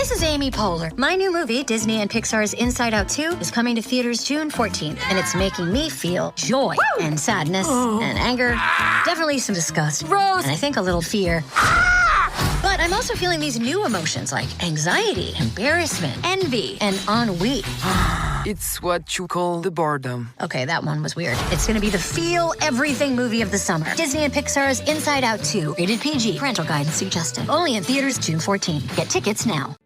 This is Amy Poehler. My new movie, Disney and Pixar's Inside Out 2, is coming to theaters June 14th, and it's making me feel joy and sadness and anger, definitely some disgust, and I think a little fear. But I'm also feeling these new emotions like anxiety, embarrassment, envy, and ennui. It's what you call the boredom. Okay, that one was weird. It's gonna be the feel everything movie of the summer. Disney and Pixar's Inside Out 2, rated PG. Parental guidance suggested. Only in theaters June 14th. Get tickets now.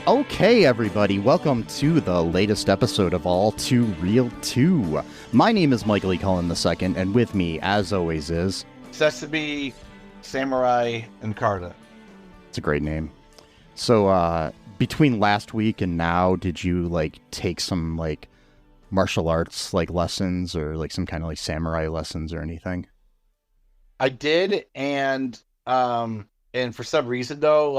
Okay, everybody, welcome to the latest episode of All2ReelToo. My name is Michael E. Cullen II, and with me, as always, is... Sesame, Samurai, and Karta. It's a great name. So, between last week and now, did you, take some, martial arts, lessons, or, some kind of, samurai lessons or anything? I did, and for some reason, though,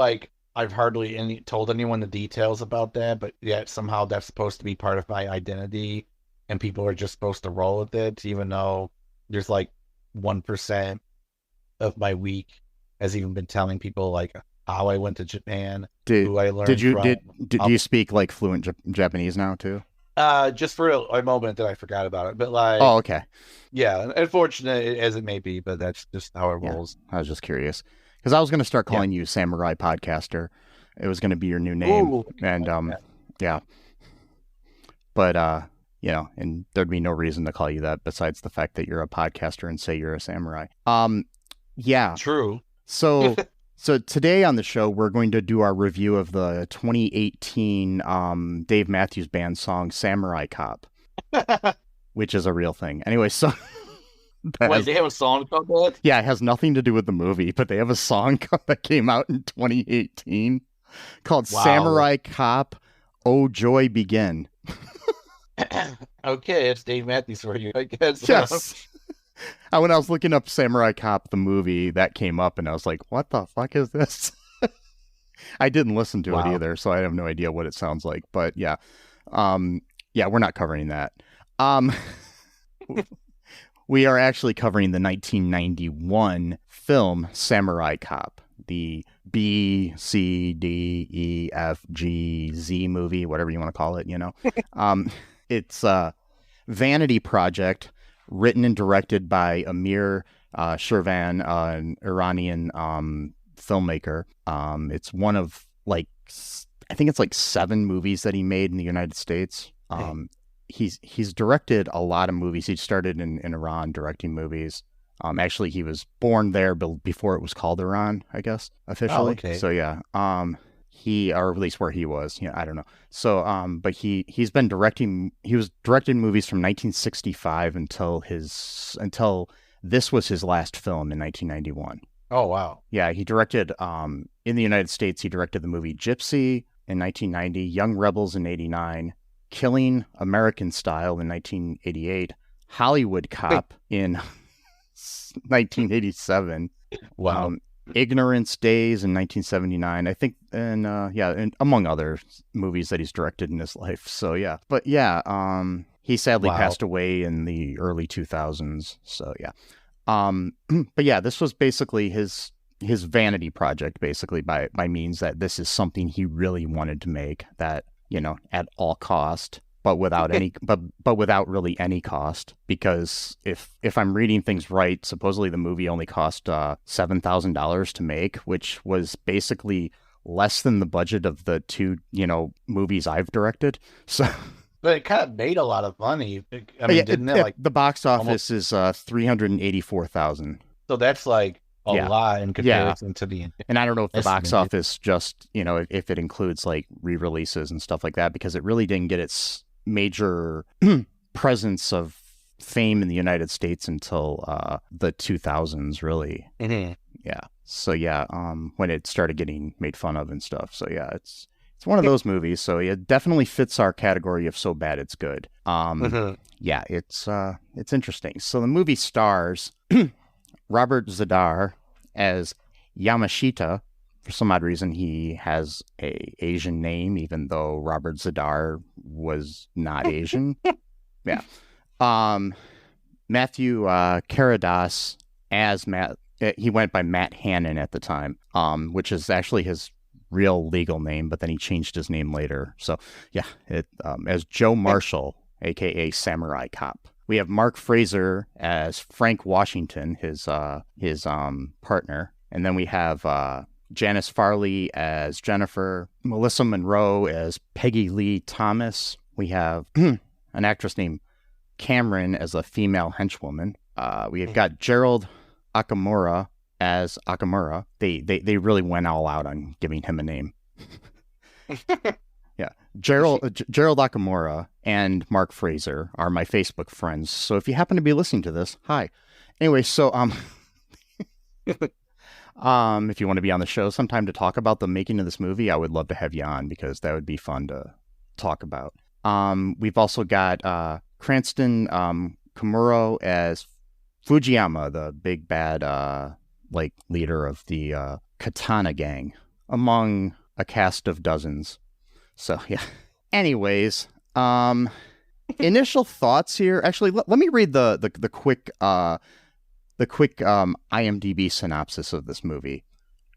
I've hardly told anyone the details about that, but yet somehow that's supposed to be part of my identity, and people are just supposed to roll with it, even though there's 1% of my week has even been telling people how I went to Japan, who I learned from. Do you speak fluent Japanese now too? Just for a moment that I forgot about it, but oh, okay, yeah, unfortunate as it may be, but that's just how it rolls. I was just curious. Because I was going to start calling you Samurai Podcaster. It was going to be your new name. Ooh, and, yeah. But, and there'd be no reason to call you that besides the fact that you're a podcaster and say you're a samurai. Yeah. True. So today on the show, we're going to do our review of the 2018 Dave Matthews Band song, Samurai Cop, which is a real thing. Anyway, so... Wait, they have a song called that? Yeah, it has nothing to do with the movie, but they have a song that came out in 2018 called Samurai Cop, Oh Joy Begin. Okay, it's Dave Matthews for you, I guess. Yes. When I was looking up Samurai Cop, the movie, that came up, and I was like, what the fuck is this? I didn't listen to it either, so I have no idea what it sounds like. But yeah, we're not covering that. We are actually covering the 1991 film Samurai Cop, the B, C, D, E, F, G, Z movie, whatever you want to call it, It's a vanity project written and directed by Amir Shervan, an Iranian filmmaker. It's one of, I think it's 7 movies that he made in the United States. He's directed a lot of movies. He started in Iran directing movies. Actually, he was born there before it was called Iran, I guess, officially. Oh, okay. So yeah, or at least where he was. I don't know. So but he's been directing. He was directing movies from 1965 until this was his last film in 1991. Oh wow. Yeah, he directed in the United States. He directed the movie Gypsy in 1990, Young Rebels in 89. Killing American Style in 1988, Hollywood Cop in 1987, wow, Ignorance Days in 1979, I think, and among other movies that he's directed in his life. So yeah, but yeah, he sadly passed away in the early 2000s. So yeah, but yeah, this was basically his vanity project, basically by means that this is something he really wanted to make, that. At all cost, but without any, but without really any cost, because if I'm reading things right, supposedly the movie only cost $7,000 to make, which was basically less than the budget of the 2 movies I've directed. So, but it kind of made a lot of money. I mean, didn't it? The box office is $384,000. So that's a lot in comparison to the... And I don't know if the box office just, if it includes re-releases and stuff like that, because it really didn't get its major presence of fame in the United States until the 2000s, really. Mm-hmm. Yeah. So yeah, when it started getting made fun of and stuff. So yeah, it's one of those movies. So it definitely fits our category of so bad it's good. Yeah, it's interesting. So the movie stars Robert Zadar as Yamashita. For some odd reason, he has a Asian name, even though Robert Zadar was not Asian. Yeah. Mathew Karedas as Matt. He went by Matt Hannon at the time, which is actually his real legal name, but then he changed his name later. So yeah, as Joe Marshall, aka Samurai Cop. We have Mark Frazer as Frank Washington, his partner, and then we have Janis Farley as Jennifer, Melissa Monroe as Peggy Lee Thomas. We have an actress named Cameron as a female henchwoman. We have got Gerald Okamura as Okamura. They really went all out on giving him a name. Yeah, Gerald Okamura and Mark Frazer are my Facebook friends. So if you happen to be listening to this, hi. Anyway, so if you want to be on the show sometime to talk about the making of this movie, I would love to have you on because that would be fun to talk about. We've also got Cranston Komuro as Fujiyama, the big bad leader of the Katana gang, among a cast of dozens. So yeah. Anyways, initial thoughts here. Actually, let me read the quick IMDb synopsis of this movie.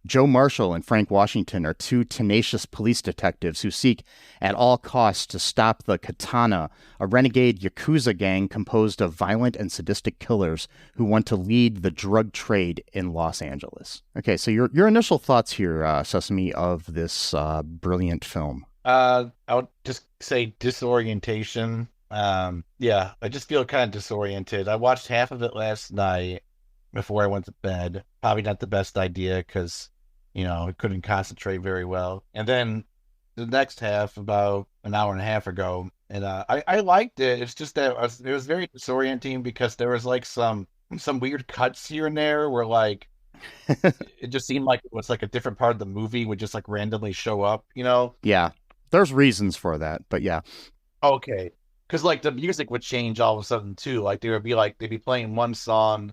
Joe Marshall and Frank Washington are two tenacious police detectives who seek at all costs to stop the Katana, a renegade Yakuza gang composed of violent and sadistic killers who want to lead the drug trade in Los Angeles. Okay, so your initial thoughts here, Sesame, of this brilliant film. I would just say disorientation. Yeah, I just feel kind of disoriented. I watched half of it last night before I went to bed. Probably not the best idea because, I couldn't concentrate very well. And then the next half about an hour and a half ago, and I liked it. It's just that it was very disorienting because there was like some weird cuts here and there where like it just seemed like it was like a different part of the movie would just like randomly show up, Yeah, there's reasons for that, but yeah. Okay, because like the music would change all of a sudden too. Like they'd be playing one song,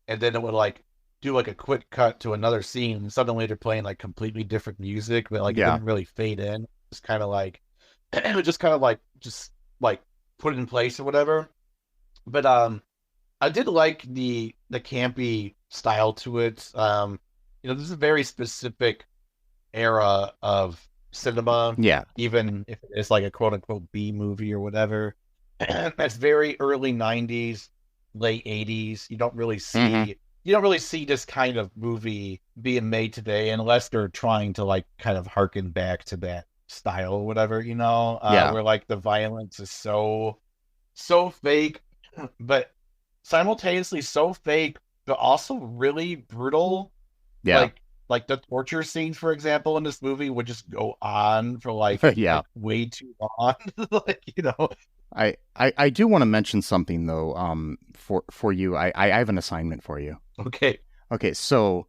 and then it would like do like a quick cut to another scene, and suddenly they're playing like completely different music, but like it didn't really fade in. It's kind of like it was just kind of like put it in place or whatever. But I did like the campy style to it. This is a very specific era of cinema. Yeah. Even if it is like a quote unquote B movie or whatever. That's very early 90s, late 80s. You don't really see this kind of movie being made today unless they're trying to like kind of harken back to that style or whatever, where like the violence is so fake, but simultaneously so fake, but also really brutal. Yeah. Like the torture scenes, for example, in this movie would just go on for like, like way too long. I do want to mention something though, for you. I have an assignment for you. Okay. So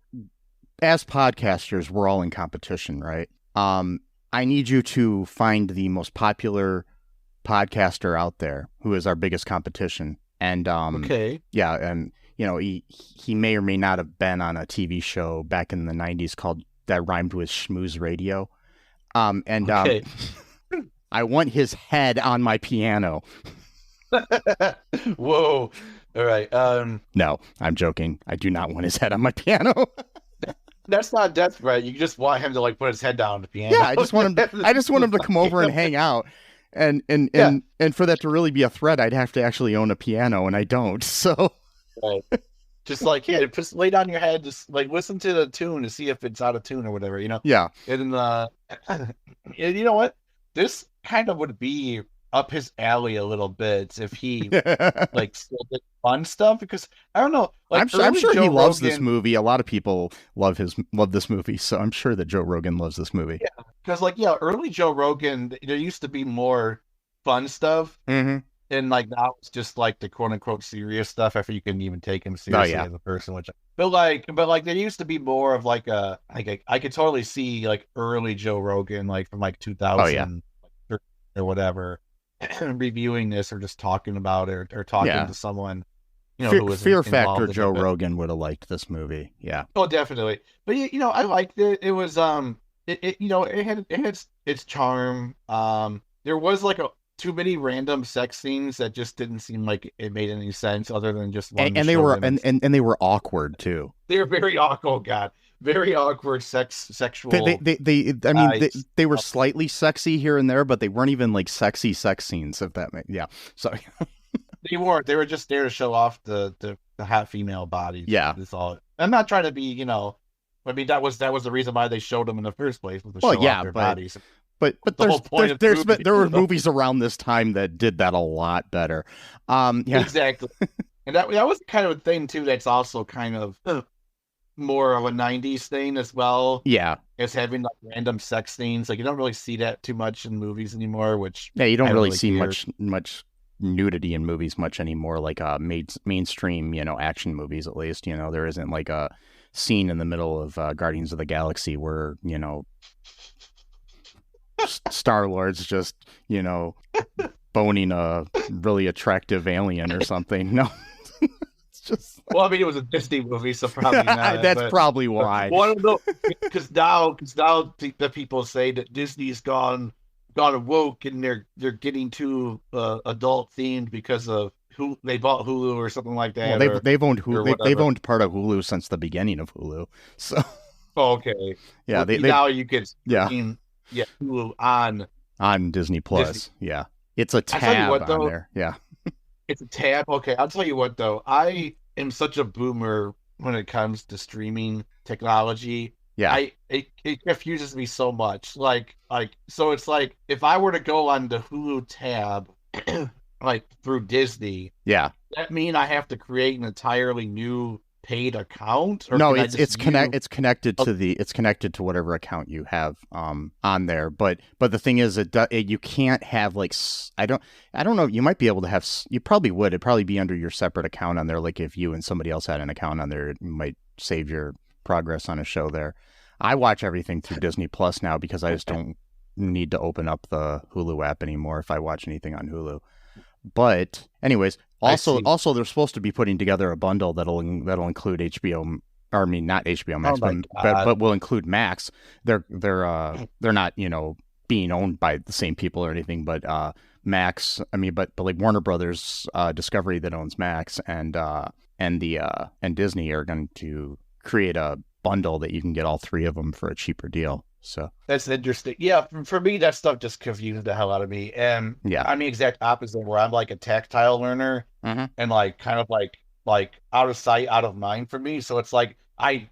as podcasters, we're all in competition, right? I need you to find the most popular podcaster out there who is our biggest competition. And yeah, and he may or may not have been on a TV show back in the 90s called that rhymed with Schmooze Radio. I want his head on my piano. Whoa. All right. No, I'm joking. I do not want his head on my piano. That's not death threat. You just want him to like put his head down on the piano. Yeah, I just want him to come over and hang out. And for that to really be a threat, I'd have to actually own a piano, and I don't. So right. Just like, just lay down your head, just like listen to the tune to see if it's out of tune or whatever, Yeah. And you know what? This kind of would be up his alley a little bit if he like still did fun stuff, because I don't know. Like, I'm sure he loves this movie. A lot of people love this movie, so I'm sure that Joe Rogan loves this movie. Yeah, because early Joe Rogan, there used to be more fun stuff. Mm-hmm. And like now it's just like the quote unquote serious stuff after you couldn't even take him seriously as a person, but there used to be more of like I could totally see like early Joe Rogan, like from like 2000 or whatever, reviewing this or just talking about it or talking to someone, who was Fear Factor Joe Rogan would have liked this movie. Yeah. Oh, definitely. But I liked it. It was it had its charm. There was like too many random sex scenes that just didn't seem like it made any sense other than just one. And they were and they were awkward too. They were very awkward. Oh God, very awkward sexual. They were slightly sexy here and there, but they weren't even like sexy sex scenes. If that makes Sorry. They weren't. They were just there to show off the hot female bodies. Yeah, that's all. I'm not trying to be. I mean that was the reason why they showed them in the first place, was to show off their bodies. But there were movies around this time that did that a lot better. Exactly. And that was kind of a thing too that's also kind of more of a 90s thing as well. Yeah. It's having like random sex scenes. Like you don't really see that too much in movies anymore, which you don't really see much nudity in movies much anymore, like mainstream, action movies at least. There isn't like a scene in the middle of Guardians of the Galaxy where, Star-Lord's just, boning a really attractive alien or something. No. It's just well, I mean, it was a Disney movie, so probably not. That's probably why. Because now the people say that Disney's gone woke and they're getting too adult themed because of who they bought Hulu or something like that. Well, they've owned Hulu. They've owned part of Hulu since the beginning of Hulu. So okay, yeah, now you could Hulu on Disney Plus. Disney. Yeah, it's a tab on there. Yeah, it's a tab. Okay, I'll tell you what though, I am such a boomer when it comes to streaming technology. Yeah, it confuses me so much. So it's like if I were to go on the Hulu tab, like through Disney, that mean I have to create an entirely new paid account? Or no, it's connected to whatever account you have on there. But the thing is, you can't have like I don't know. You might be able to have. You probably would. It'd probably be under your separate account on there. Like if you and somebody else had an account on there, it might save your progress on a show there. I watch everything through Disney Plus now because I just don't need to open up the Hulu app anymore if I watch anything on Hulu. But anyways, also they're supposed to be putting together a bundle that'll include HBO. Or I mean, not HBO Max, but will include Max. They're not being owned by the same people or anything, but Max. I mean, but like Warner Brothers Discovery that owns Max and Disney are going to create a bundle that you can get all three of them for a cheaper deal. So that's interesting. Yeah, for me, that stuff just confused the hell out of me. And I'm the exact opposite, where I'm like a tactile learner and like kind of like out of sight, out of mind for me. So it's like I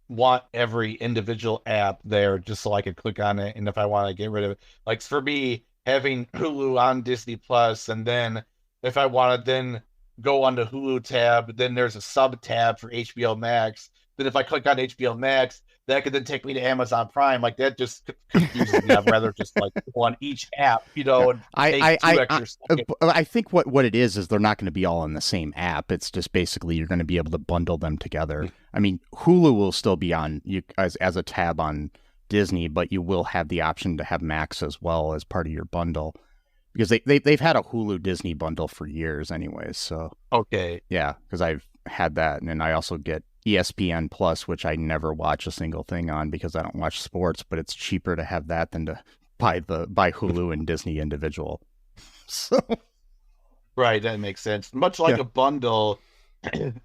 want every individual app there just so I can click on it. And if I want to get rid of it, like for me, having Hulu on Disney Plus, and then if I want to then go on the Hulu tab, then there's a sub tab for HBO Max. Then if I click on HBO Max, that could then take me to Amazon Prime. Like that just confuses me. I'd rather just like go on each app, and take 2 extra seconds. I think what it is they're not going to be all in the same app. It's just basically you're going to be able to bundle them together. I mean, Hulu will still be on you as a tab on Disney, but you will have the option to have Max as well as part of your bundle. Because they've had a Hulu Disney bundle for years anyways. So okay. Yeah, because I've had that, and then I also get ESPN Plus, which I never watch a single thing on because I don't watch sports, but it's cheaper to have that than to buy Hulu and Disney individual. So right, that makes sense. Much like a bundle,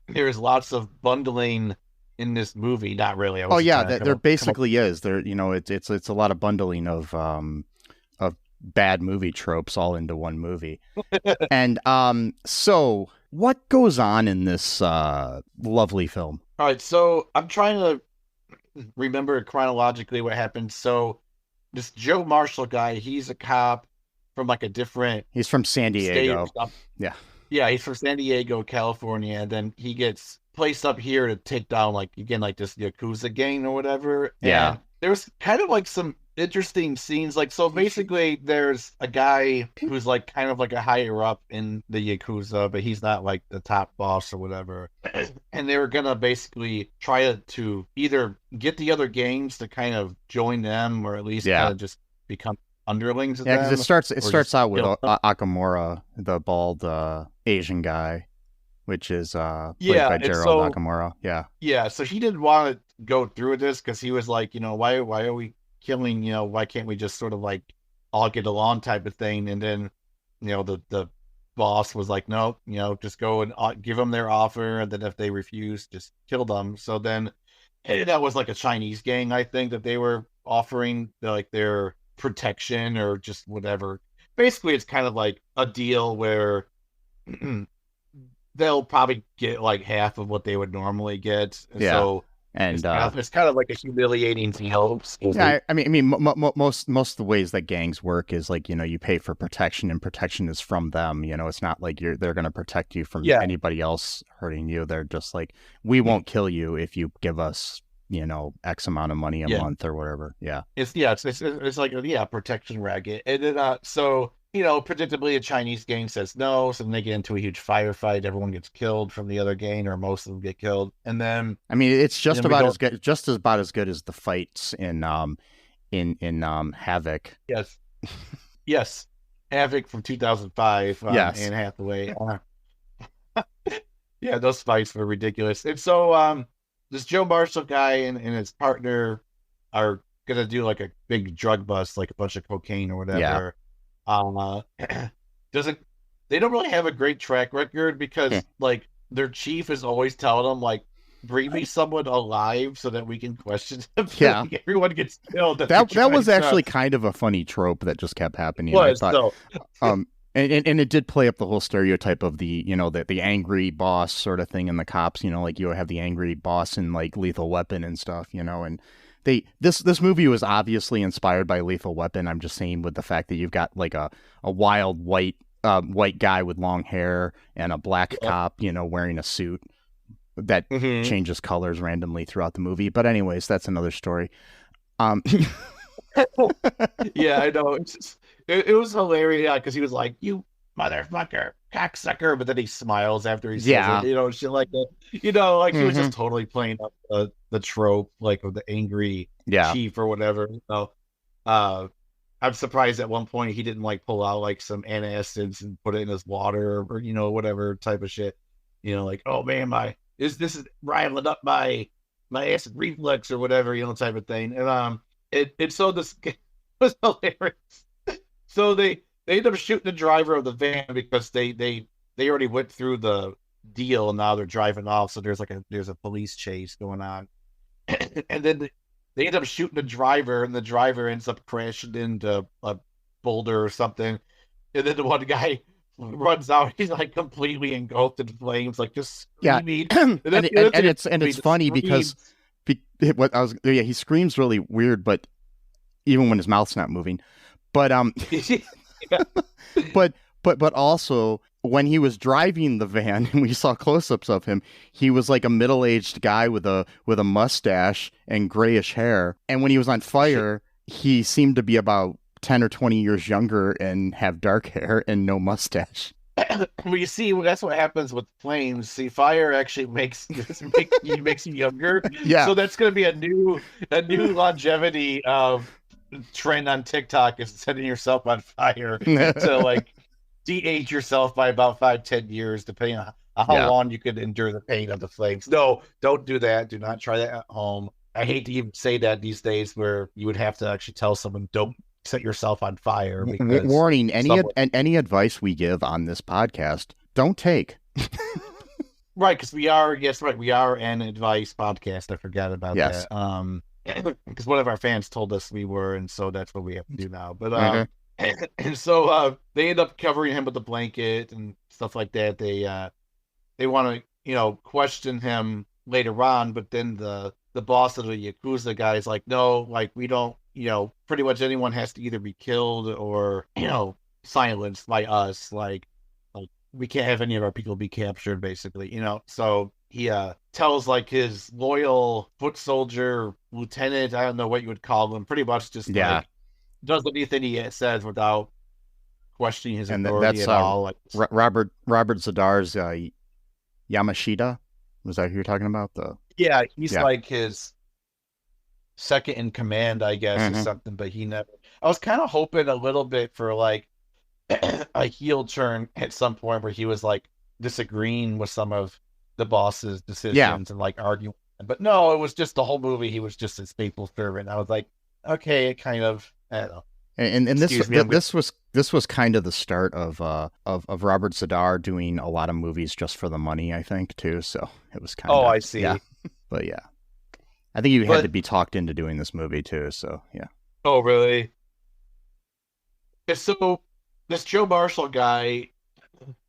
there's lots of bundling in this movie. Not really. There basically is. There, it's a lot of bundling of bad movie tropes all into one movie. And so what goes on in this lovely film? All right, so I'm trying to remember chronologically what happened. So this Joe Marshall guy, he's a cop from like a different... He's from San Diego. Yeah. Yeah, he's from San Diego, California. And then he gets placed up here to take down, like, again, like this Yakuza gang or whatever. Yeah. there's kind of like some interesting scenes. Like, so basically there's a guy who's like kind of like a higher up in the Yakuza, but he's not like the top boss or whatever. And they were gonna basically try to either get the other gangs to kind of join them, or at least kind of just become underlings of them. Yeah, because it starts out with Okamura, the bald Asian guy, which is played by Gerald Okamura. Yeah, so he didn't want to go through with this because he was like, why are we killing, why can't we just sort of like all get along type of thing? And then, the boss was like, no, just go and give them their offer, and then if they refuse, just kill them. So then that was like a Chinese gang, I think, that they were offering like their protection or just whatever. Basically, it's kind of like a deal where they'll probably get like half of what they would normally get. So it's kind of like a humiliating deal. Yeah, I mean, most of the ways that gangs work is like, you pay for protection, and protection is from them. It's not like they're going to protect you from anybody else hurting you. They're just like, we won't kill you if you give us, X amount of money a month or whatever. Yeah, it's like a protection racket, and then so. Predictably, a Chinese gang says no, so then they get into a huge firefight. Everyone gets killed from the other gang, or most of them get killed. And then, I mean, it's just about as good, as good as the fights in Havoc. Yes, Havoc from 2005. Yes, Anne Hathaway. Yeah, those fights were ridiculous. And so, this Joe Marshall guy and his partner are gonna do like a big drug bust, like a bunch of cocaine or whatever. Yeah. They don't really have a great track record because like their chief is always telling them like, bring me someone alive so that we can question them. Yeah, everyone gets killed. That was actually kind of a funny trope that just kept happening. I thought, and it did play up the whole stereotype of the the angry boss sort of thing in the cops. Like you have the angry boss in like Lethal Weapon and stuff. And this movie was obviously inspired by Lethal Weapon. I'm just saying, with the fact that you've got like a wild white guy with long hair and a black cop, wearing a suit that changes colors randomly throughout the movie. But anyways, that's another story. Yeah, I know. It was hilarious because he was like, "You motherfucker, cocksucker," but then he smiles after he says it, shit like that. He was just totally playing up the trope, like, of the angry chief or whatever. So, I'm surprised at one point he didn't like pull out like some antacids and put it in his water or whatever type of shit. Like, oh man, this is rivaling up my acid reflux or whatever, type of thing. And so this was hilarious. So they end up shooting the driver of the van because they already went through the deal and now they're driving off. So there's a police chase going on, and then they end up shooting the driver, and the driver ends up crashing into a boulder or something. And then the one guy runs out. He's like completely engulfed in flames, like just screaming. And it's funny because he screams really weird, but even when his mouth's not moving. But but also when he was driving the van and we saw close-ups of him, he was like a middle-aged guy with a mustache and grayish hair. And when he was on fire, he seemed to be about 10 or 20 years younger and have dark hair and no mustache. Well, you see, that's what happens with flames. See, fire actually makes you younger. Yeah. So that's going to be a new longevity trend on TikTok, is setting yourself on fire to like de-age yourself by about 5-10 years, depending on how long you could endure the pain of the flames. No, don't do that. Do not try that at home. I hate to even say that these days, where you would have to actually tell someone, don't set yourself on fire. Warning, any advice we give on this podcast, don't take. Right, because we are an advice podcast. I forgot about that. Because one of our fans told us we were, and so that's what we have to do now. But and so they end up covering him with a blanket and stuff like that. They want to question him later on, but then the boss of the Yakuza guy is like, no, like we don't, pretty much anyone has to either be killed or silenced by us. Like we can't have any of our people be captured, basically. So he tells like his loyal foot soldier lieutenant, I don't know what you would call him, pretty much just like does anything he says without questioning his authority at all. Like, Robert Zadar's Yamashita. Was that who you're talking about? He's like his second in command, I guess, or something. But he never. I was kind of hoping a little bit for like a heel turn at some point where he was like disagreeing with some of the boss's decisions and like arguing. But no, it was just the whole movie. He was just his faithful servant. I was like, okay, it kind of, I don't know. And this was kind of the start of Robert Zadar doing a lot of movies just for the money, I think, too. So it was kind of. Oh, I see. Yeah. But yeah, I think you had to be talked into doing this movie too. So yeah. Oh, really? So this Joe Marshall guy,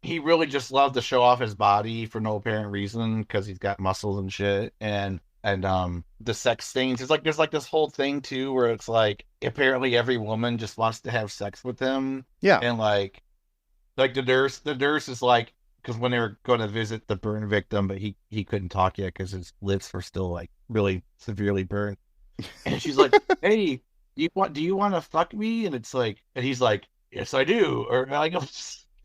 he really just loved to show off his body for no apparent reason because he's got muscles and shit. And the sex things, it's like there's like this whole thing too where it's like apparently every woman just wants to have sex with him. Yeah. And like the nurse is like, because when they were going to visit the burn victim, but he couldn't talk yet because his lips were still like really severely burned. And she's like, hey, do you want to fuck me? And it's like, and he's like, yes, I do. Or like,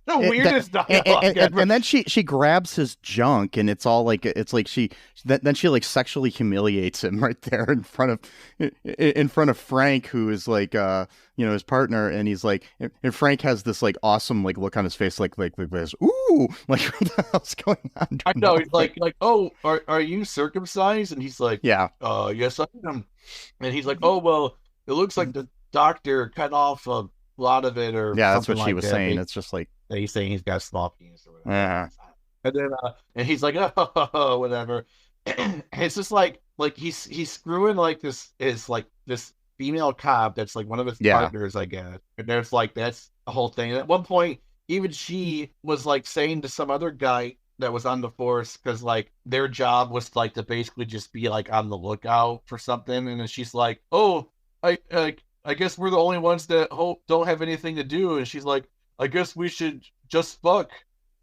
the weirdest dialogue ever. And then she grabs his junk, and it's all like then she like sexually humiliates him right there in front of Frank, who is like his partner, and he's like, and Frank has this like awesome like look on his face like this, ooh, like what the hell's going on? I know, he's like oh, are you circumcised? And he's like, yeah, yes I am. And he's like, oh well, it looks like the doctor cut off a lot of it, or yeah, that's what she like was that. saying. It's just like he's saying he's got a small penis or whatever. Yeah. And then and he's like, oh, whatever. And it's just like he's screwing like this female cop that's like one of his partners, I guess. And there's like that's the whole thing. And at one point, even she was like saying to some other guy that was on the force, because like their job was like to basically just be like on the lookout for something. And then she's like, oh, I guess we're the only ones that don't have anything to do. And she's like, I guess we should just fuck.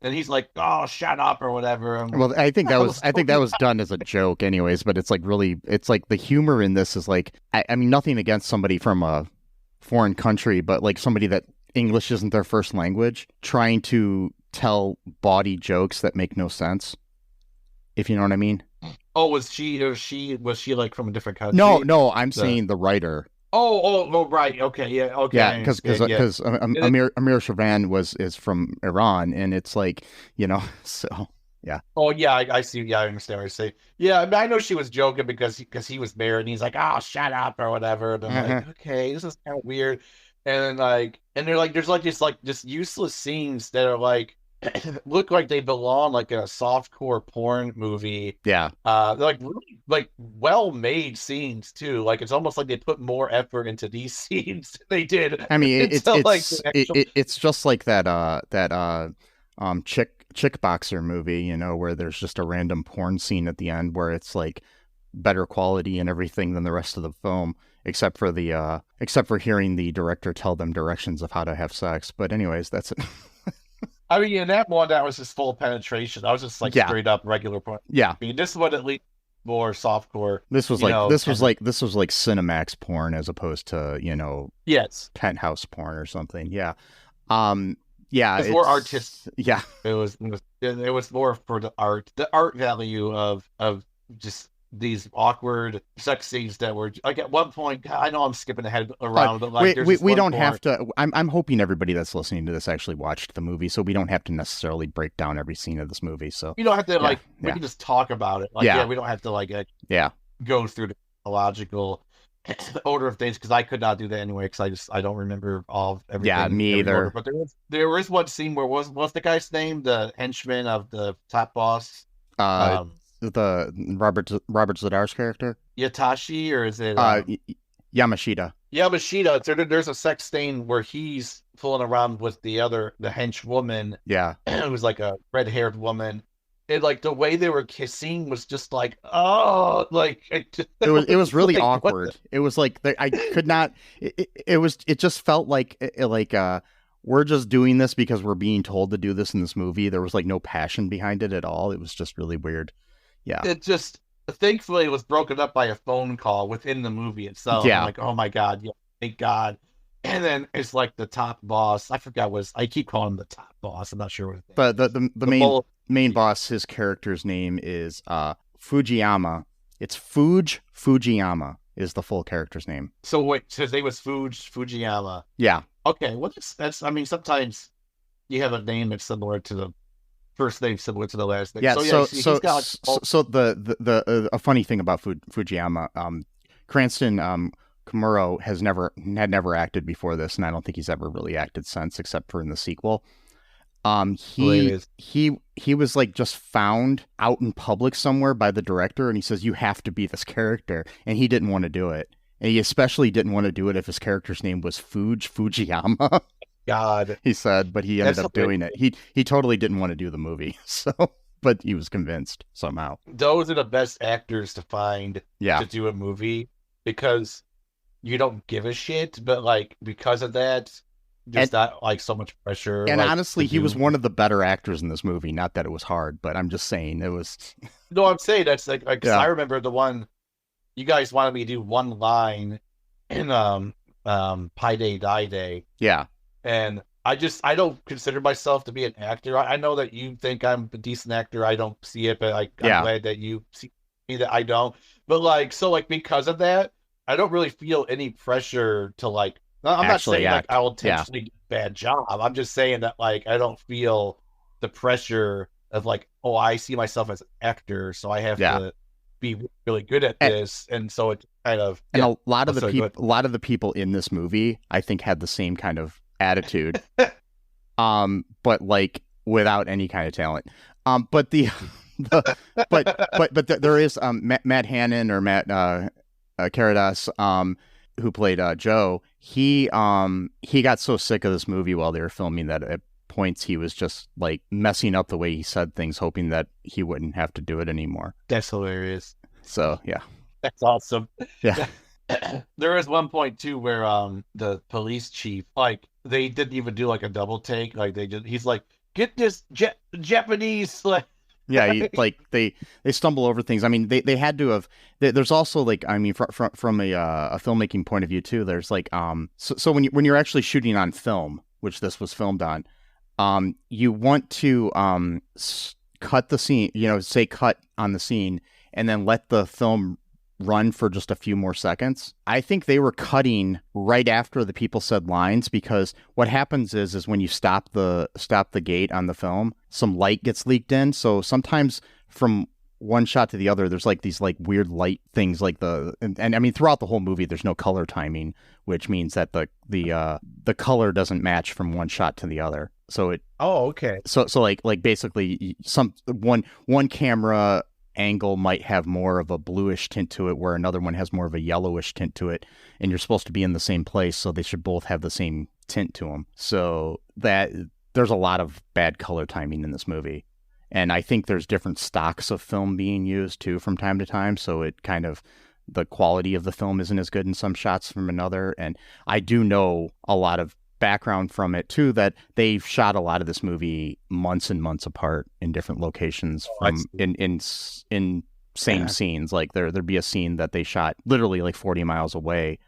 And he's like, oh, shut up or whatever. Well, I think that was done as a joke anyways, but it's like really, it's like the humor in this is like, I mean, nothing against somebody from a foreign country, but like somebody that English isn't their first language, trying to tell bawdy jokes that make no sense. If you know what I mean. Oh, was she like from a different country? No, I'm saying the writer. Oh, right. Okay, yeah, okay. Yeah, because Amir Shervan is from Iran, and it's like, so yeah. Oh yeah, I see. Yeah, I understand what you're saying. Yeah, I mean, I know she was joking because he was married, and he's like, oh, shut up or whatever. And I'm like, okay, this is kind of weird. And then they're like, there's like just useless scenes that are like look like they belong like in a softcore porn movie. Yeah. They're like really like well-made scenes too. Like it's almost like they put more effort into these scenes than they did. I mean, it's just like that chick boxer movie, where there's just a random porn scene at the end where it's like better quality and everything than the rest of the film, except for hearing the director tell them directions of how to have sex. But anyways, that's it. I mean, in that one, that was just full penetration. I was just like straight up regular porn. Yeah. I mean, this one at least more softcore. This was like Cinemax porn as opposed to yes, Penthouse porn or something. Yeah. It's more artistic. Yeah. It was more for the art value of just these awkward sex scenes that were like at one point. I know I'm skipping ahead around, but like we don't have to. I'm hoping everybody that's listening to this actually watched the movie, so we don't have to necessarily break down every scene of this movie. So you don't have to we can just talk about it. We don't have to go through the logical order of things, because I could not do that anyway, because I don't remember all everything. Yeah, me either. Order. But there was one scene where what's the guy's name, the henchman of the top boss? The Robert Zadar's character? Yatashi, or is it Yamashita? Yamashita. There's a sex scene where he's fooling around with the hench woman. Yeah. It was like a red-haired woman. And like the way they were kissing was just like, oh, like it was really like, awkward. It was like I could not. It just felt like we're just doing this because we're being told to do this in this movie. There was like no passion behind it at all. It was just really weird. Yeah. It just, thankfully, it was broken up by a phone call within the movie itself. Yeah. I'm like, oh my God, yeah, thank God. And then it's like the top boss. I forgot I keep calling him the top boss. I'm not sure what it is. The main boss, his character's name is Fujiyama. It's Fujiyama is the full character's name. So wait, his name was Fujiyama. Yeah. Okay, well that's I mean, sometimes you have a name that's similar to the first name, similar to the last name. Yeah. He's got a funny thing about Fujiyama, Cranston Komuro had never acted before this, and I don't think he's ever really acted since, except for in the sequel. He was like just found out in public somewhere by the director, and he says, you have to be this character, and he didn't want to do it, and he especially didn't want to do it if his character's name was Fujiyama. God, he said, but he ended up doing it. He totally didn't want to do the movie, so but he was convinced somehow. Those are the best actors to find to do a movie, because you don't give a shit, but like because of that, there's not like so much pressure. And like, honestly, he was one of the better actors in this movie. Not that it was hard, but I'm just saying it was. No, I'm saying that's like I remember the one you guys wanted me to do one line in Pi Day Die Day. Yeah. And I don't consider myself to be an actor. I know that you think I'm a decent actor. I don't see it, but I'm glad that you see me that I don't. But like, so like because of that, I don't really feel any pressure to like. I'm not saying like I will intentionally do a bad job. I'm just saying that like I don't feel the pressure of like, oh, I see myself as an actor, so I have to be really good at this, and so it kind of. And a lot of the people in this movie, I think, had the same kind of attitude, but like without any kind of talent. But there is Matt Hannon or Matt Karedas, who played Joe. He got so sick of this movie while they were filming that at points he was just like messing up the way he said things, hoping that he wouldn't have to do it anymore. That's hilarious. So yeah, that's awesome. Yeah. There is one point too where the police chief, like, they didn't even do like a double take, like he's like, get this Japanese like. Yeah, they stumble over things. I mean, they had to have. There's also like, I mean, from a filmmaking point of view too. There's like so when you're actually shooting on film, which this was filmed on, you want to cut the scene. Say cut on the scene, and then let the film run for just a few more seconds. I think they were cutting right after the people said lines, because what happens is when you stop the gate on the film, some light gets leaked in. So sometimes from one shot to the other, there's like these like weird light things, like and I mean throughout the whole movie, there's no color timing, which means that the color doesn't match from one shot to the other. So it. Oh, okay. So like basically one camera angle might have more of a bluish tint to it, where another one has more of a yellowish tint to it, and you're supposed to be in the same place, so they should both have the same tint to them. So that there's a lot of bad color timing in this movie, and I think there's different stocks of film being used too from time to time, so it kind of, the quality of the film isn't as good in some shots from another. And I do know a lot of background from it too, that they've shot a lot of this movie months and months apart in different locations in same scenes. Like there'd be a scene that they shot literally like 40 miles away.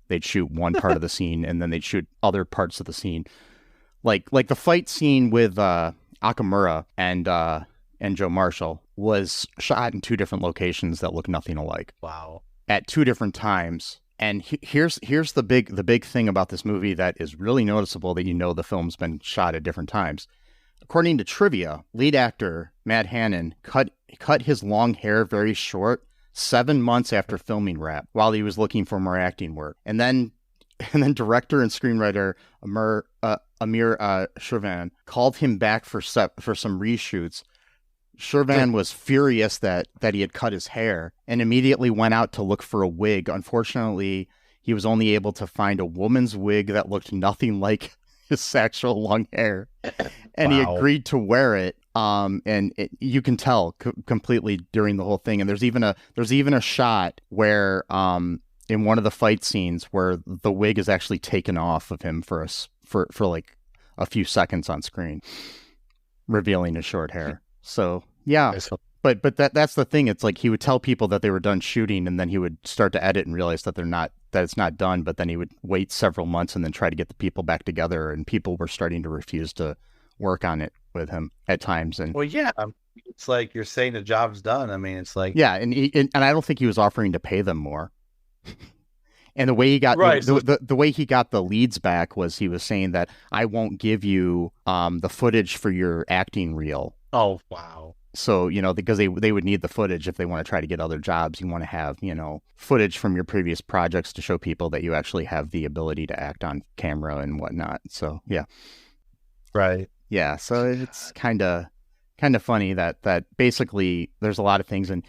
They'd shoot one part of the scene, and then they'd shoot other parts of the scene. Like the fight scene with Okamura and Joe Marshall was shot in two different locations that look nothing alike. Wow. At two different times. And here's the big thing about this movie that is really noticeable, that the film's been shot at different times. According to trivia, lead actor Matt Hannon cut his long hair very short 7 months after filming Rap, while he was looking for more acting work. And then director and screenwriter Amir Shervan called him back for some reshoots. Shervan was furious that he had cut his hair, and immediately went out to look for a wig. Unfortunately, he was only able to find a woman's wig that looked nothing like his actual long hair, and He agreed to wear it. You can tell completely during the whole thing. And there's even a shot where in one of the fight scenes where the wig is actually taken off of him for like a few seconds on screen, revealing his short hair. So yeah, But that's the thing. It's like he would tell people that they were done shooting, and then he would start to edit and realize that it's not done. But then he would wait several months and then try to get the people back together, and people were starting to refuse to work on it with him at times. And well, yeah, it's like you're saying the job's done. I mean, it's like yeah, and I don't think he was offering to pay them more. And the way he got the way he got the leads back was he was saying that I won't give you the footage for your acting reel. Oh wow. So, because they would need the footage if they want to try to get other jobs. You want to have, footage from your previous projects to show people that you actually have the ability to act on camera and whatnot. So, yeah. Right. Yeah. So it's kind of funny that basically there's a lot of things. And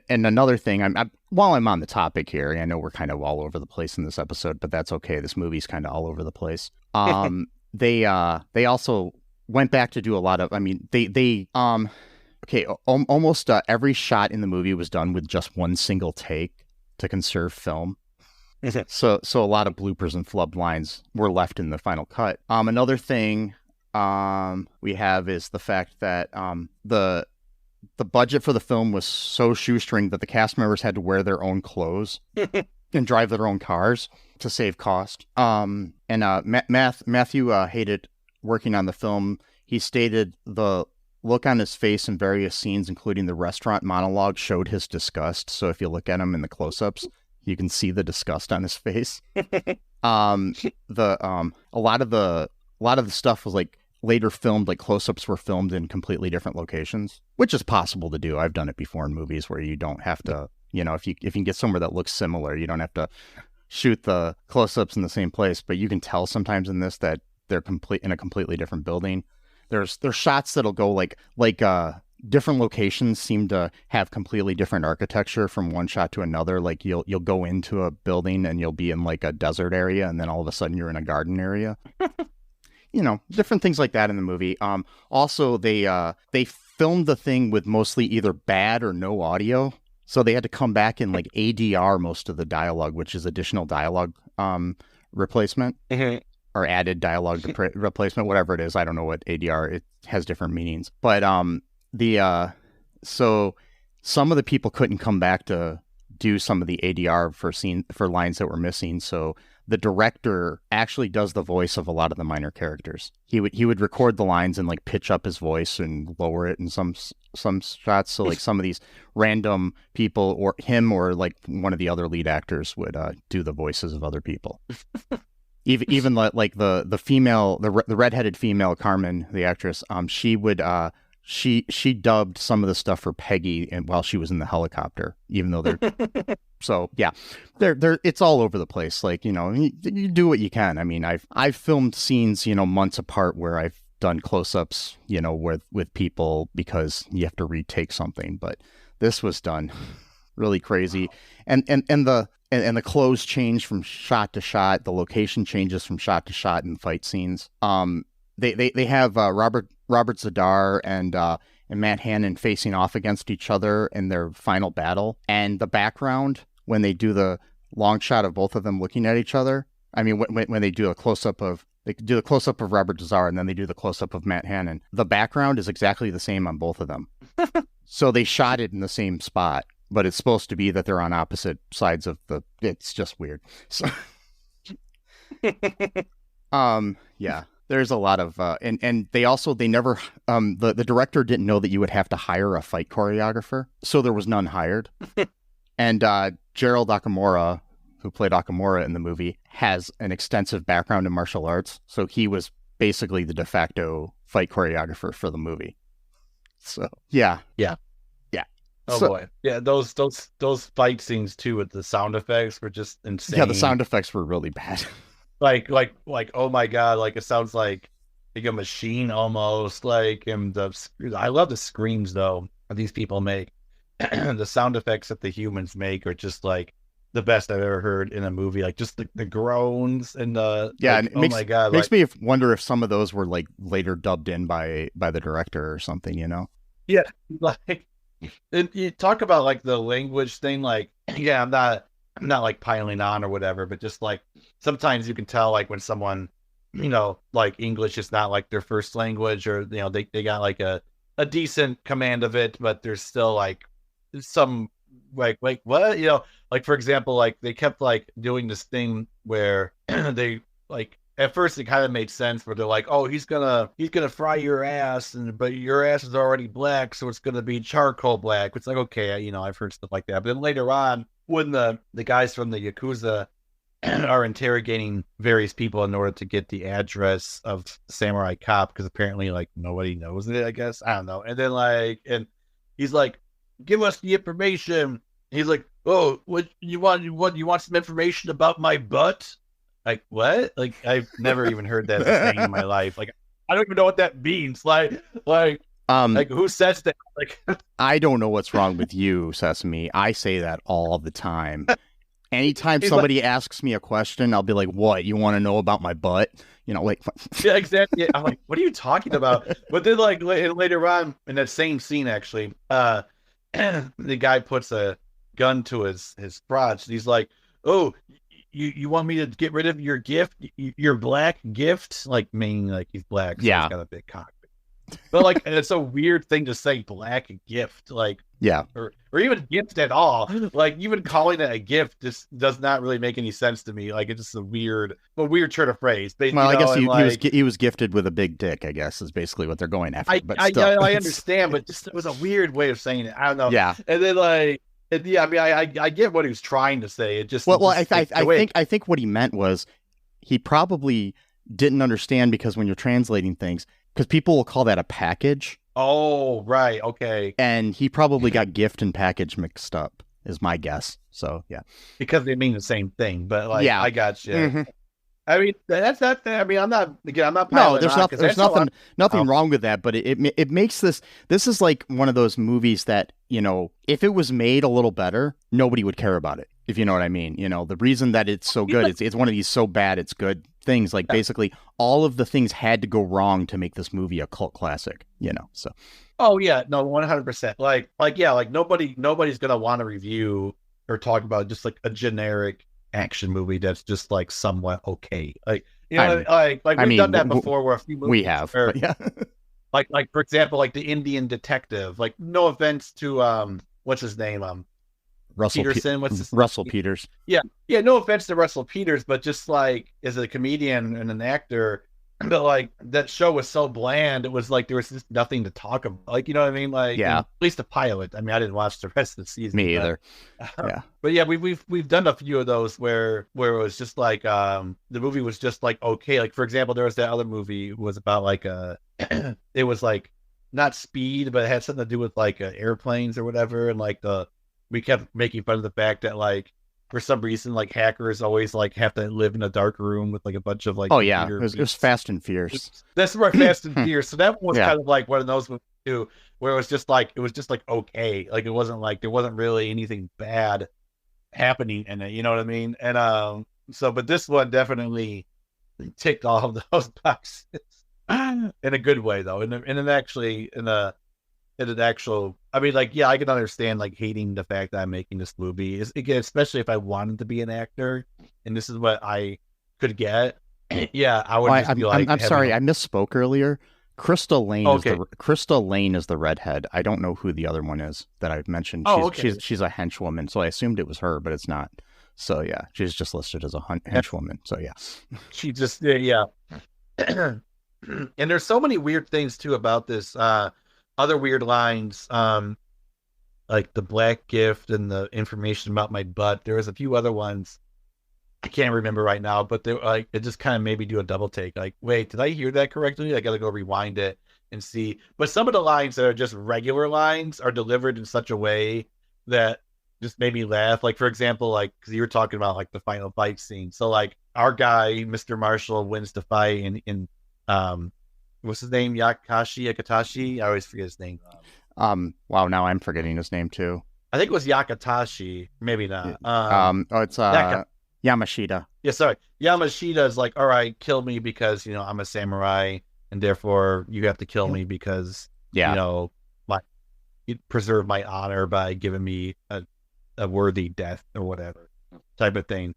another thing, while I'm on the topic here, I know we're kind of all over the place in this episode, but that's okay. This movie's kind of all over the place. They also went back to do a lot of, almost every shot in the movie was done with just one single take to conserve film. So a lot of bloopers and flubbed lines were left in the final cut. Another thing we have is the fact that the budget for the film was so shoestring that the cast members had to wear their own clothes and drive their own cars to save cost. Mathew hated working on the film. He stated the look on his face in various scenes, including the restaurant monologue, showed his disgust. So if you look at him in the close-ups, you can see the disgust on his face. A lot of the stuff was like later filmed, like close-ups were filmed in completely different locations, which is possible to do. I've done it before in movies where you don't have to, if you can get somewhere that looks similar, you don't have to shoot the close-ups in the same place. But you can tell sometimes in this that they're in a completely different building. There's shots that'll go like different locations seem to have completely different architecture from one shot to another. Like you'll go into a building and you'll be in like a desert area, and then all of a sudden you're in a garden area. Different things like that in the movie. Also, they filmed the thing with mostly either bad or no audio, so they had to come back and like ADR most of the dialogue, which is additional dialogue replacement. Mm-hmm. Or added dialogue replacement, whatever it is. I don't know what ADR, it has different meanings. But so some of the people couldn't come back to do some of the ADR for lines that were missing. So the director actually does the voice of a lot of the minor characters. He would record the lines and like pitch up his voice and lower it in some shots. So like some of these random people or him or like one of the other lead actors would do the voices of other people. Even like the female, the redheaded female Carmen, the actress, she would she dubbed some of the stuff for Peggy while she was in the helicopter, even though they're so yeah, they're it's all over the place. Like you do what you can. I mean, I've filmed scenes months apart where I've done close-ups with people because you have to retake something, but this was done really crazy. Wow. And the clothes change from shot to shot. The location changes from shot to shot in fight scenes. They have Robert Zadar and Matt Hannon facing off against each other in their final battle. And the background, when they do the long shot of both of them looking at each other, I mean, when they do a close-up of Robert Zadar and then they do the close-up of Matt Hannon, the background is exactly the same on both of them. So they shot it in the same spot. But it's supposed to be that they're on opposite sides of it's just weird. So, yeah, there's a lot of, and they never, the director didn't know that you would have to hire a fight choreographer. So there was none hired. And, Gerald Okamura, who played Okamura in the movie, has an extensive background in martial arts. So he was basically the de facto fight choreographer for the movie. So, yeah. Yeah. Oh boy, yeah, those fight scenes too with the sound effects were just insane. Yeah, the sound effects were really bad. like oh my god, like it sounds like a machine almost. Like I love the screams though that these people make. The sound effects that the humans make are just like the best I've ever heard in a movie. Like just the groans and the and it makes me wonder if some of those were like later dubbed in by the director or something. Yeah, like. And you talk about like the language thing, like yeah, I'm not like piling on or whatever, but just like sometimes you can tell like when someone like English is not like their first language, or they got like a a decent command of it, but there's still like some like what, you know, like for example, like they kept like doing this thing where they like at first it kind of made sense where they're like, oh, he's gonna fry your ass, and but your ass is already black, so it's gonna be charcoal black. It's like, okay, you know, I've heard stuff like that. But then later on, when the guys from the Yakuza are interrogating various people in order to get the address of Samurai Cop, because apparently like nobody knows it, I guess. I don't know. And then like, and he's like, give us the information. He's like, oh, what you want? You want some information about my butt? Like, what? Like, I've never even heard that thing in my life. Like, I don't even know what that means. Like who says that? Like, I don't know what's wrong with you, Sesame. I say that all the time. Anytime somebody asks me a question, I'll be like, what? You want to know about my butt? You know, like... Yeah, exactly. I'm like, what are you talking about? But then, like, later on, in that same scene, actually, the guy puts a gun to his crotch. He's like, oh, you want me to get rid of your gift? Your black gift? Like, meaning, like, he's black, so he's got a big cock. But, like, it's a weird thing to say, black gift. Like, yeah. Or even gift at all. Like, even calling it a gift just does not really make any sense to me. Like, it's just a weird turn of phrase. But, well, I guess like, he was gifted with a big dick, I guess, is basically what they're going after. I understand, but just it was a weird way of saying it. I don't know. Yeah. And then, like, yeah, I mean, I get what he was trying to say. It just... Well, I think what he meant was he probably didn't understand, because when you're translating things, because people will call that a package. Oh, right. Okay. And he probably got gift and package mixed up, is my guess. So, yeah. Because they mean the same thing, but like, yeah. I got you. Mm-hmm. I mean, that's not, I mean, I'm not no, there's nothing wrong with that, but it makes this is like one of those movies that, you know, if it was made a little better, nobody would care about it. If you know what I mean. You know, the reason that it's so good, it's one of these so bad it's good things. Like, basically all of the things had to go wrong to make this movie a cult classic, you know, so. Oh yeah, no, 100%. Like, yeah, like nobody's going to want to review or talk about just like a generic action movie that's just like somewhat okay. Like, you know, like we've done that before where a few movies we have, yeah. like for example, like the Indian Detective, like, no offense to, what's his name? Peterson, Russell Peters. Yeah, no offense to Russell Peters, but just like as a comedian and an actor, but like that show was so bland, it was like there was just nothing to talk about. Like, you know what I mean? Like, yeah, at least the pilot. I mean, I didn't watch the rest of the season. Me either. Yeah. But yeah, we've done a few of those where it was just like the movie was just like okay. Like, for example, there was that other movie was about like it was like not Speed, but it had something to do with like airplanes or whatever, and like we kept making fun of the fact that like for some reason like hackers always like have to live in a dark room with like a bunch of like it was Fast and Fierce. That's right, Fast and Fierce. So that one was kind of like one of those movies too, where it was just like okay, like it wasn't like there wasn't really anything bad happening in it, you know what I mean? And so but this one definitely ticked all of those boxes in a good way though, in an actual, I mean, like, yeah, I can understand like hating the fact that I'm making this movie, again, especially if I wanted to be an actor and this is what I could get. Yeah, I would just be like, I'm sorry, I misspoke earlier. Crystal Lane is the redhead. I don't know who the other one is that I've mentioned. She's a henchwoman, so I assumed it was her, but it's not. So yeah, she's just listed as a henchwoman. So yeah, she just yeah. And there's so many weird things too about this. Other weird lines, like the black gift and the information about my butt. There was a few other ones I can't remember right now, but they like it just kind of made me do a double take. Like, wait, did I hear that correctly? I got to go rewind it and see. But some of the lines that are just regular lines are delivered in such a way that just made me laugh. Like, for example, like because you were talking about like the final fight scene. So like our guy, Mr. Marshall, wins the fight in what's his name? Yakatashi? I always forget his name. Wow, now I'm forgetting his name too. I think it was Yakatashi. Maybe not. It's Yamashita. Yeah, sorry. Yamashita is like, all right, kill me because, you know, I'm a samurai and therefore you have to kill me because, you know, you preserve my honor by giving me a worthy death or whatever type of thing.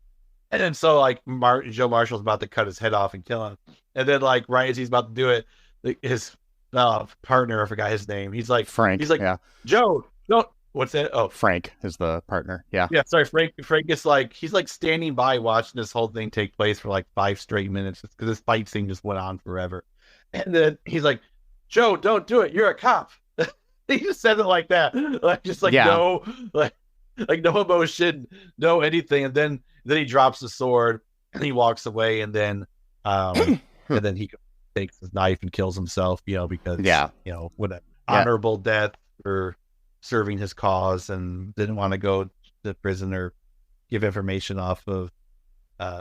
And then so like Joe Marshall's about to cut his head off and kill him. And then like right as he's about to do it, his partner, I forgot his name. He's like Frank. Yeah. Joe, no, what's that? Oh, Frank is the partner. Yeah. Yeah, sorry, Frank. Frank is like he's like standing by watching this whole thing take place for like 5 straight minutes because this fight scene just went on forever. And then he's like, "Joe, don't do it. You're a cop." He just said it like that, like just like no, like no emotion, no anything. And then he drops the sword and he walks away. And then he takes his knife and kills himself. Because what an honorable death for serving his cause, and didn't want to go to prison or give information off of,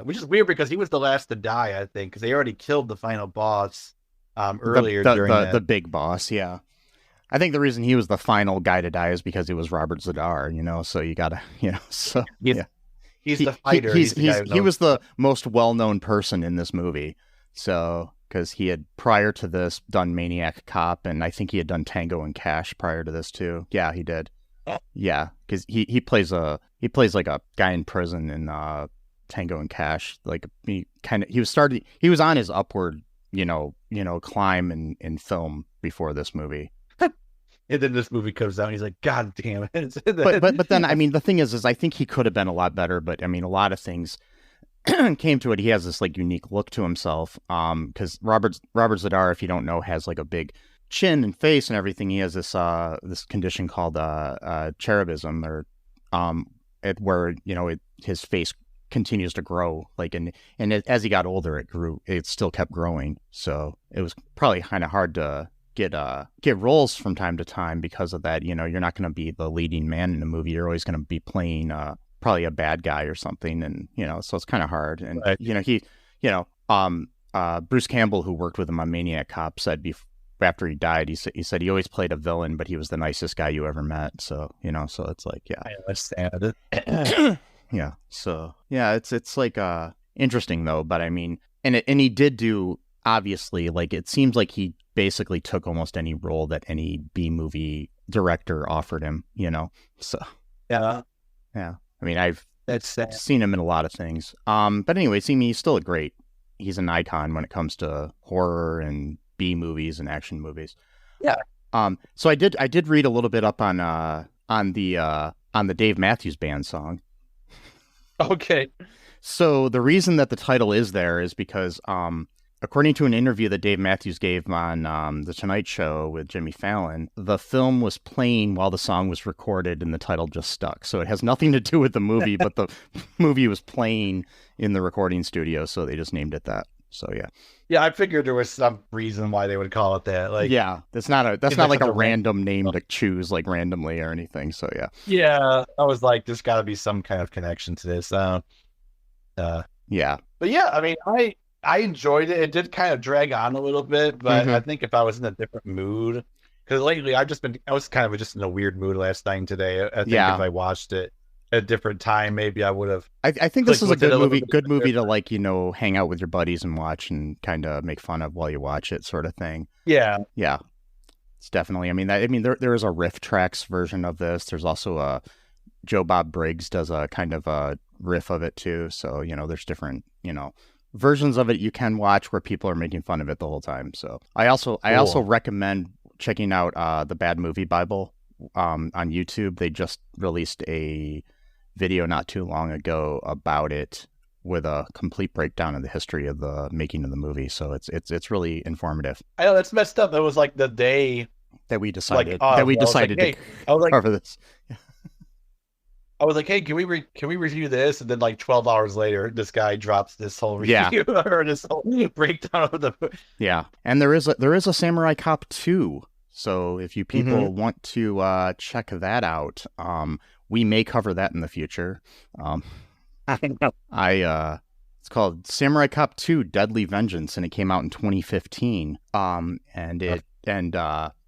which is weird because he was the last to die, I think, because they already killed the final boss earlier during the big boss. Yeah, I think the reason he was the final guy to die is because it was Robert Zadar. So you gotta, so he's the fighter. He was the most well-known person in this movie. So. Because he had, prior to this, done Maniac Cop, and I think he had done Tango and Cash prior to this too. Yeah, he did. Yeah, because he plays like a guy in prison in Tango and Cash. Like he was on his upward, climb in film before this movie. And then this movie comes out, and he's like, "God damn it!" but then I mean, the thing is I think he could have been a lot better. But I mean, a lot of things came to it. He has this like unique look to himself, because Robert Zadar, if you don't know, has like a big chin and face and everything. He has this condition called cherubism, or where his face continues to grow, like, and as he got older, it still kept growing. So it was probably kind of hard to get roles from time to time because of that. You're not going to be the leading man in a movie. You're always going to be playing probably a bad guy or something, and so it's kind of hard. And Bruce Campbell, who worked with him on Maniac Cop, said after he died, he said he always played a villain, but he was the nicest guy you ever met. So so it's like, yeah, I understand it. Yeah, so yeah, it's like interesting though. But I mean, and he did do, obviously, like, it seems like he basically took almost any role that any B movie director offered him. So yeah. I mean, I've seen him in a lot of things. But anyway, he's still he's an icon when it comes to horror and B movies and action movies. Yeah. So I did read a little bit up on the Dave Matthews Band song. Okay. So the reason that the title is there is because, according to an interview that Dave Matthews gave on The Tonight Show with Jimmy Fallon, the film was playing while the song was recorded and the title just stuck. So it has nothing to do with the movie, but the movie was playing in the recording studio, so they just named it that. So yeah. Yeah, I figured there was some reason why they would call it that. Like, yeah, that's not like a random name to choose, like, randomly or anything. So yeah. Yeah, I was like, there's got to be some kind of connection to this. Yeah. But yeah, I mean, I enjoyed it. It did kind of drag on a little bit, but I think if I was in a different mood, because lately I was kind of just in a weird mood last night and today. I think if I watched it at a different time, maybe I would have. I think this is a good movie to, like, hang out with your buddies and watch and kind of make fun of while you watch it, sort of thing. Yeah. Yeah. It's definitely, there is a riff tracks version of this. There's also a Joe Bob Briggs does a kind of a riff of it too. So, there's different, versions of it you can watch where people are making fun of it the whole time. So I also recommend checking out the Bad Movie Bible on YouTube. They just released a video not too long ago about it with a complete breakdown of the history of the making of the movie. So it's really informative. I know, that's messed up. It was like the day that we decided to cover this. I was like, hey, can we review this? And then like 12 hours later, this guy drops this whole review or this whole breakdown of the. Yeah, and there is a Samurai Cop 2. So if you people want to check that out, we may cover that in the future. It's called Samurai Cop 2: Deadly Vengeance, and it came out in 2015. And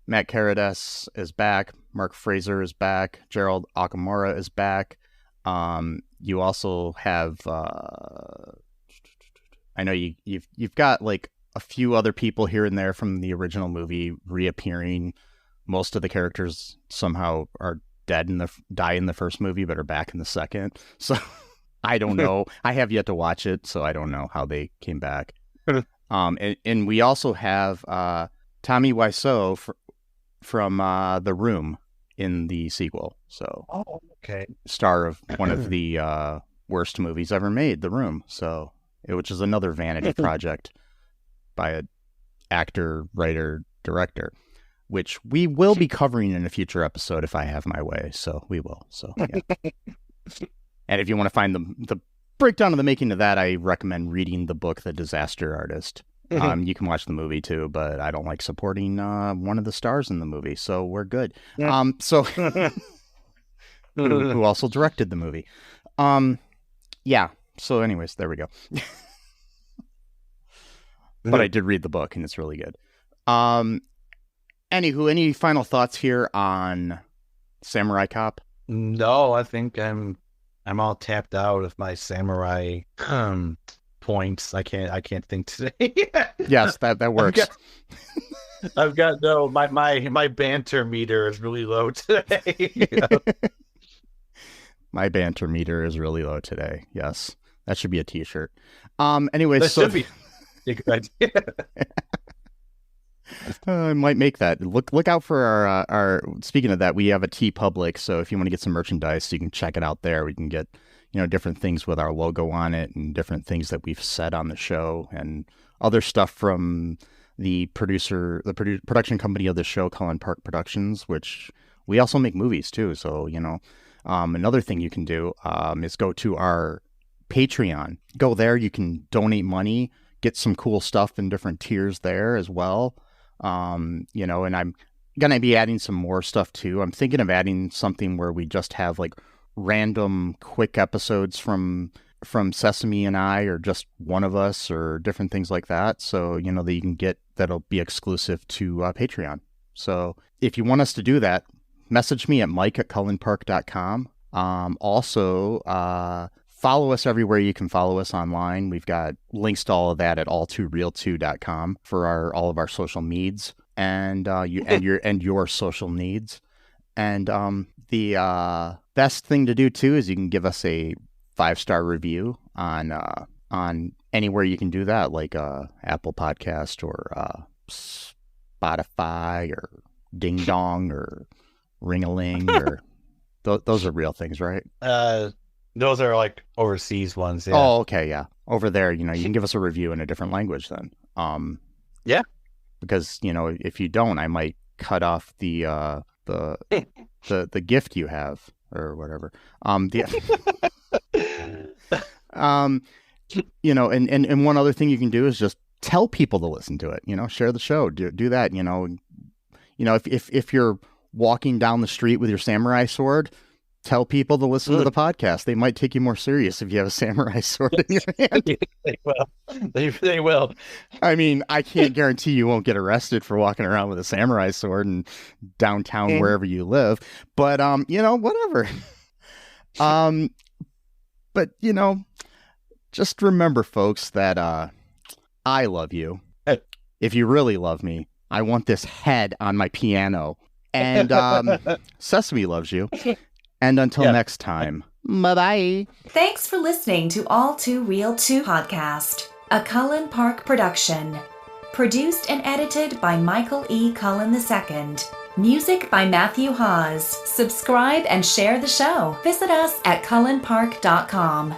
Matt Karedas is back. Mark Frazer is back. Gerald Okamura is back. You also have, I know you've got like a few other people here and there from the original movie reappearing. Most of the characters somehow are die in the first movie, but are back in the second. So I don't know. I have yet to watch it, so I don't know how they came back. And we also have Tommy Wiseau from The Room in the sequel. So, okay. Star of one of the worst movies ever made, The Room. So, which is another vanity project by an actor, writer, director, which we will be covering in a future episode if I have my way. So we will. So, yeah. And if you want to find the breakdown of the making of that, I recommend reading the book, The Disaster Artist. You can watch the movie too, but I don't like supporting one of the stars in the movie, so we're good. So who also directed the movie. Yeah. So anyways, there we go. But I did read the book and it's really good. Anywho, any final thoughts here on Samurai Cop? No, I think I'm all tapped out of my samurai points. I can't think today. Yes, that works. I've got no my banter meter is really low today. My banter meter is really low today. Yes. That should be a t-shirt. Anyway, that should be a good idea. I might make that. Look out for our speaking of that, we have a TeePublic, so if you want to get some merchandise, you can check it out there. We can get, different things with our logo on it and different things that we've said on the show and other stuff from the production company of the show, Cullen Park Productions, which we also make movies too. So, another thing you can do is go to our Patreon. Go there, you can donate money, get some cool stuff in different tiers there as well. And I'm going to be adding some more stuff too. I'm thinking of adding something where we just have like random quick episodes from Sesame and I, or just one of us, or different things like that. So, that you can get, that'll be exclusive to Patreon. So if you want us to do that, message me at mike@cullenpark.com. Also, follow us everywhere you can follow us online. We've got links to all of that at all2reeltoo.com for all of our social needs and your social needs. And the best thing to do too is you can give us a 5-star review on anywhere you can do that, like Apple Podcast or Spotify or Ding Dong or Ring-a-Ling or those are real things, right? Those are like overseas ones. Yeah. Oh, okay, yeah. Over there, you can give us a review in a different language then. Yeah. Because if you don't, I might cut off the gift you have or whatever. And one other thing you can do is just tell people to listen to it. Share the show. Do that. If you're walking down the street with your samurai sword, tell people to listen to the podcast. They might take you more serious if you have a samurai sword in your hand. They will. They will. I mean, I can't guarantee you won't get arrested for walking around with a samurai sword in downtown wherever you live. But whatever. But just remember, folks, that I love you. If you really love me, I want this head on my piano. And Sesame loves you. And until next time, bye-bye. Thanks for listening to All2ReelToo podcast, a Cullen Park production. Produced and edited by Michael E. Cullen II. Music by Mathew Hawes. Subscribe and share the show. Visit us at cullenpark.com.